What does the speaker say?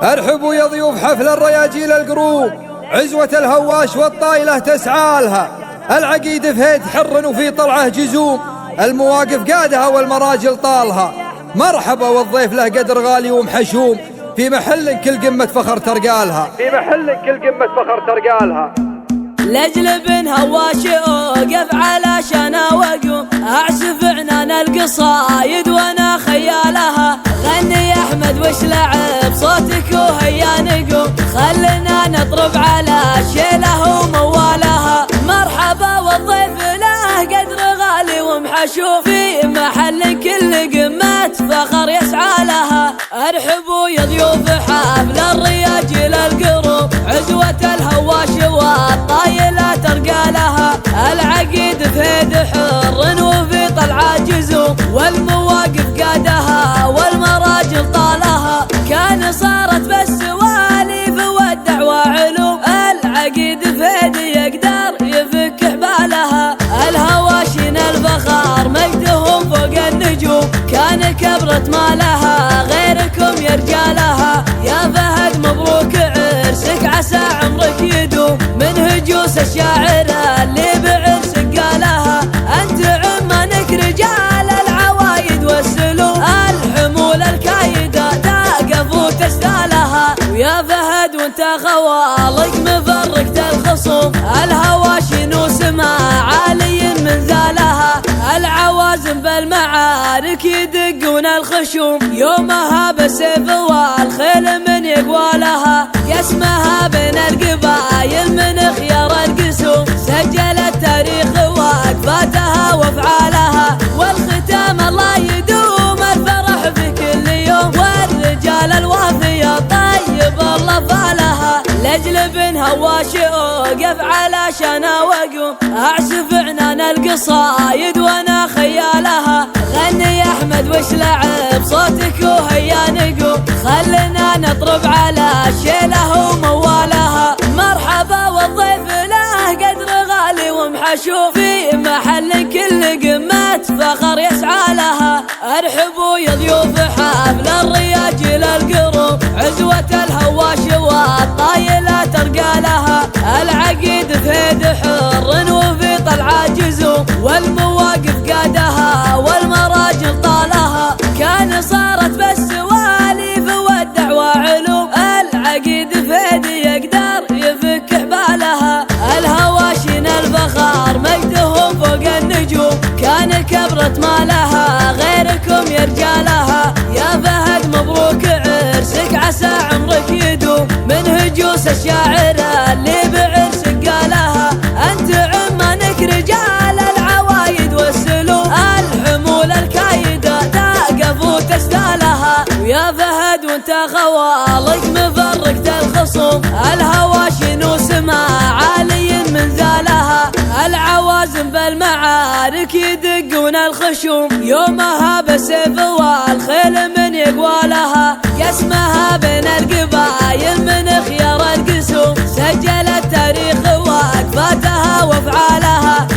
ارحبوا يا ضيوف حفل الرياجيل القروب، عزوة الهواش والطايلة تسعالها، العقيد فهيد حر وفي طلعه جزوم، المواقف قادها والمراجل طالها. مرحبا والضيف له قدر غالي ومحشوم، في محل كل قمة فخر ترقالها، في محل كل قمة فخر ترقالها. لأجل بن هواش أوقف علشان أوقف أعزف عنان القصايد وأنا خيالها. غني يا أحمد وش لعب صوتك وهيا نقوم، خلنا نطرب على شيله وموالها. مرحبا والضيف له قدر غالي ومحشوم، في محل كل قمة فخر يسعى لها. ارحبوا يا ضيوف حفل الرياجيل القروب، عزوة الهواش والطايلة ترقى لها. العقيد فهيد حر وفي طلعه جزوم، والمواقف قادها والمراجل طالها. كان صارت بالسواليف والدعوة علوم، العقيد فهيد يقدر يفك حبالها. الهواشين الفخار مجدهم فوق النجوم، كان كبرت ما لها غيركم يا رجالها. يا فهد مبروك عرسك عسى عمرك يدوم، من هجوس الشاعر اللي بعرسك قالها. انت عمانك رجال العوايد والسلوم، الحمول الكايدة تقف وتستالها. ويا فهد وانت خوالك مفرقت الخصوم، الهواشين وسما عالي من زالها. العوازم بالمعارك يدقون الخشوم، يومها بالسيف والخيل من يقوالها. يسمها بين القبايل من خيار القسوم، سجل التاريخ وقفاتها وافعالها. والختام الله يدوم الفرح في كل يوم، والرجال الوافية طيب الله فالها. لأجل بن هواش أوقف علشان أوقف أعزف عنان القصايد وأنا خيالها. غني يا أحمد وش لعب صوتك وهيا نقوم، خلنا نطرب على شيله وموالها. مرحبا والضيف له قدر غالي ومحشوم، في محل كل قمة فخر يسعى لها. ارحبوا يا ضيوف حفل الرياجيل القروب، عزوة الهواش والطايلة ترقى لها. العقيد فهيد حر وفي طلعه جزوم، والمواقف قادها والمراجل طالها. كان صارت بالسواليف والدعوة علوم، العقيد فهيد يقدر يفك حبالها. الهواشين الفخار مجدهم فوق النجوم، كان كبرت ما لها غيركم يا رجالها. يا فهد مبروك عرسك عسى عمرك يدوم، من هجوس الشاعر اللي بعرسك قالها. انت عمانك رجال العوايد والسلوم، الحمول الكايدة تقف وتستالها. ويا فهد وانت خوالك مفرقت الخصوم، الهواشين وسما عالي من زالها. العوازم بالمعارك يدقون الخشوم، يومها بالسيف والخيل من يقوالها. يسمها بين القبايل من خيار القسوم، سجل التاريخ وقفاتها وافعالها.